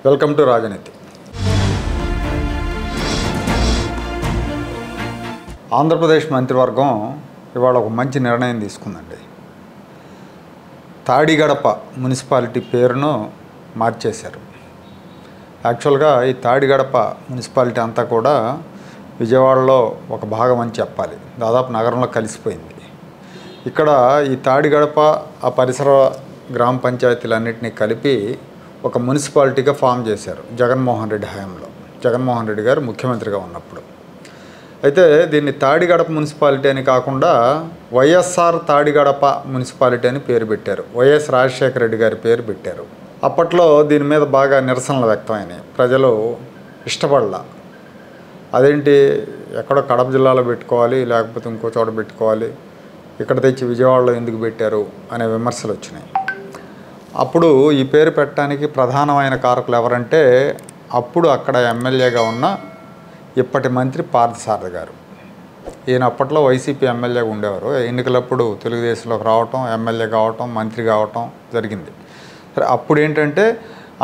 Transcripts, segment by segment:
Welcome to రాజనీతి. ఆంధ్రప్రదేశ్ మంత్రివర్గం ఇవాళ ఒక మంచి నిర్ణయం తీసుకుందండి. తాడిగడప మున్సిపాలిటీ పేరును మార్చేశారు. యాక్చువల్గా ఈ తాడిగడప మున్సిపాలిటీ అంతా కూడా విజయవాడలో ఒక భాగం అని చెప్పాలి. దాదాపు నగరంలో కలిసిపోయింది. ఇక్కడ ఈ తాడిగడప ఆ పరిసర గ్రామ పంచాయతీలన్నింటినీ కలిపి ఒక మున్సిపాలిటీగా ఫామ్ చేశారు జగన్మోహన్ రెడ్డి హయాంలో. జగన్మోహన్ రెడ్డి గారు ముఖ్యమంత్రిగా ఉన్నప్పుడు. అయితే దీన్ని తాడిగడప మున్సిపాలిటీ అని కాకుండా వైఎస్ఆర్ తాడిగడప మున్సిపాలిటీ అని పేరు పెట్టారు. వైఎస్ రాజశేఖర రెడ్డి గారి పేరు పెట్టారు. అప్పట్లో దీని మీద బాగా నిరసనలు వ్యక్తమైనాయి. ప్రజలు ఇష్టపడలా. అదేంటి ఎక్కడో కడప జిల్లాలో పెట్టుకోవాలి, లేకపోతే ఇంకో చోట పెట్టుకోవాలి, ఇక్కడ తెచ్చి విజయవాడలో ఎందుకు పెట్టారు అనే విమర్శలు వచ్చినాయి. అప్పుడు ఈ పేరు పెట్టడానికి ప్రధానమైన కారకులు ఎవరంటే అప్పుడు అక్కడ ఎమ్మెల్యేగా ఉన్న ఇప్పటి మంత్రి పార్థసారథి గారు. ఈయన అప్పట్లో వైసీపీ ఎమ్మెల్యేగా ఉండేవారు. ఎన్నికలప్పుడు తెలుగుదేశంలోకి రావటం, ఎమ్మెల్యే కావటం, మంత్రి కావటం జరిగింది. సరే, అప్పుడు ఏంటంటే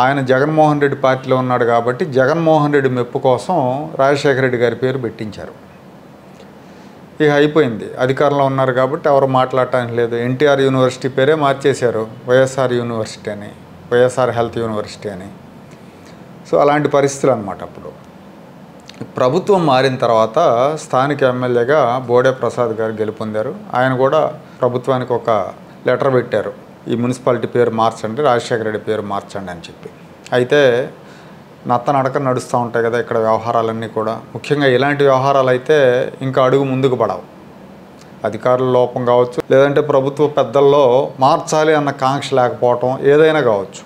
ఆయన జగన్మోహన్ రెడ్డి పార్టీలో ఉన్నాడు కాబట్టి జగన్మోహన్ రెడ్డి మెప్పు కోసం రాజశేఖర రెడ్డి గారి పేరు పెట్టించారు. ఇక అయిపోయింది. అధికారంలో ఉన్నారు కాబట్టి ఎవరు మాట్లాడటానికి లేదు. ఎన్టీఆర్ యూనివర్సిటీ పేరే మార్చేశారు వైఎస్ఆర్ యూనివర్సిటీ అని, వైఎస్ఆర్ హెల్త్ యూనివర్సిటీ అని. సో అలాంటి పరిస్థితులు అన్నమాట. అప్పుడు ప్రభుత్వం మారిన తర్వాత స్థానిక ఎమ్మెల్యేగా బోడే ప్రసాద్ గారు గెలుపొందారు. ఆయన కూడా ప్రభుత్వానికి ఒక లెటర్ పెట్టారు, ఈ మున్సిపాలిటీ పేరు మార్చండి, రాజశేఖర రెడ్డి పేరు మార్చండి అని చెప్పి. అయితే నత్తనడక నడుస్తూ ఉంటాయి కదా ఇక్కడ వ్యవహారాలన్నీ కూడా. ముఖ్యంగా ఇలాంటి వ్యవహారాలు అయితే ఇంకా అడుగు ముందుకు పడవు. అధికారుల లోపం కావచ్చు, లేదంటే ప్రభుత్వ పెద్దల్లో మార్చాలి అన్న కాంక్ష లేకపోవటం, ఏదైనా కావచ్చు.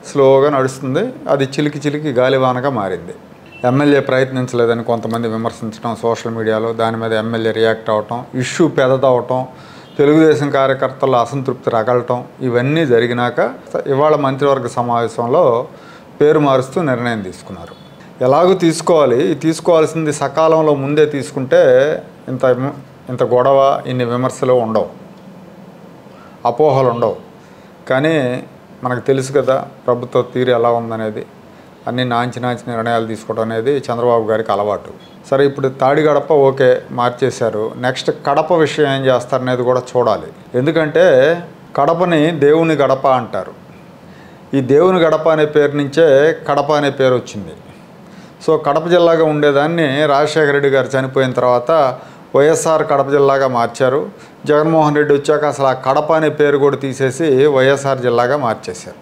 స్లోగా నడుస్తుంది. అది చిలికి చిలికి గాలివానగా మారింది. ఎమ్మెల్యే ప్రయత్నించలేదని కొంతమంది విమర్శించడం సోషల్ మీడియాలో, దాని మీద ఎమ్మెల్యే రియాక్ట్ అవ్వటం, ఇష్యూ పెద్దదవటం, తెలుగుదేశం కార్యకర్తల్లో అసంతృప్తి రగలటం, ఇవన్నీ జరిగినాక ఇవాళ మంత్రివర్గ సమావేశంలో పేరు మారుస్తూ నిర్ణయం తీసుకున్నారు. ఎలాగూ తీసుకోవాల్సింది సకాలంలో ముందే తీసుకుంటే ఇంత గొడవ, ఇన్ని విమర్శలు ఉండవు, అపోహలు ఉండవు. కానీ మనకు తెలుసు కదా ప్రభుత్వ తీరు ఎలా ఉందనేది. అన్నీ నాంచి నిర్ణయాలు తీసుకోవడం అనేది చంద్రబాబు గారికి అలవాటు. సరే, ఇప్పుడు తాడిగడప ఓకే మార్చేశారు. నెక్స్ట్ కడప విషయం ఏం చేస్తారనేది కూడా చూడాలి. ఎందుకంటే కడపని దేవుని గడప అంటారు. ఈ దేవుని గడప అనే పేరు నుంచే కడప అనే పేరు వచ్చింది. సో కడప జిల్లాగా ఉండేదాన్ని రాజశేఖర రెడ్డి గారు చనిపోయిన తర్వాత వైఎస్ఆర్ కడప జిల్లాగా మార్చారు. జగన్మోహన్ రెడ్డి వచ్చాక అసలు ఆ కడప అనే పేరు కూడా తీసేసి వైఎస్ఆర్ జిల్లాగా మార్చేశారు.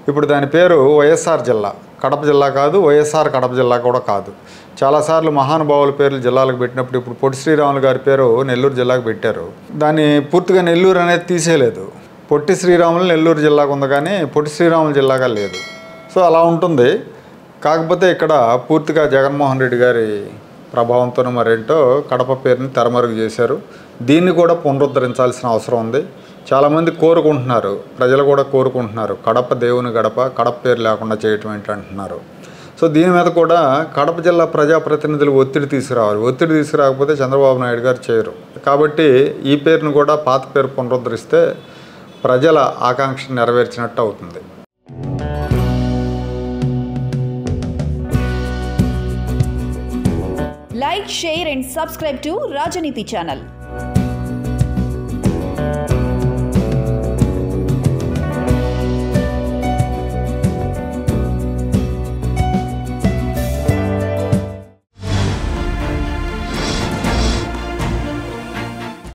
ఇప్పుడు దాని పేరు వైఎస్ఆర్ జిల్లా, కడప జిల్లా కాదు, వైఎస్ఆర్ కడప జిల్లా కూడా కాదు. చాలాసార్లు మహానుభావుల పేర్లు జిల్లాలకు పెట్టినప్పుడు ఇప్పుడు పొట్టి శ్రీరాములు గారి పేరు నెల్లూరు జిల్లాకు పెట్టారు. దాన్ని పూర్తిగా నెల్లూరు అనేది తీసేయలేదు. పొట్టి శ్రీరాములు నెల్లూరు జిల్లాకు ఉంది కానీ పొట్టి శ్రీరాములు జిల్లాగా లేదు. సో అలా ఉంటుంది. కాకపోతే ఇక్కడ పూర్తిగా జగన్మోహన్ రెడ్డి గారి ప్రభావంతో మరేంటో కడప పేరుని తెరమరుగు చేశారు. దీన్ని కూడా పునరుద్ధరించాల్సిన అవసరం ఉంది. చాలామంది కోరుకుంటున్నారు, ప్రజలు కూడా కోరుకుంటున్నారు, కడప దేవుని గడప, కడప పేరు లేకుండా చేయటం ఏంటి అంటున్నారు. సో దీని మీద కూడా కడప జిల్లా ప్రజాప్రతినిధులు ఒత్తిడి తీసుకురావాలి. ఒత్తిడి తీసుకురాకపోతే చంద్రబాబు నాయుడు గారు చేయరు. కాబట్టి ఈ పేరును కూడా పాత పేరు పునరుద్ధరిస్తే ప్రజల ఆకాంక్ష నెరవేర్చినట్టు అవుతుంది. Like, share and subscribe to Rajaniti channel.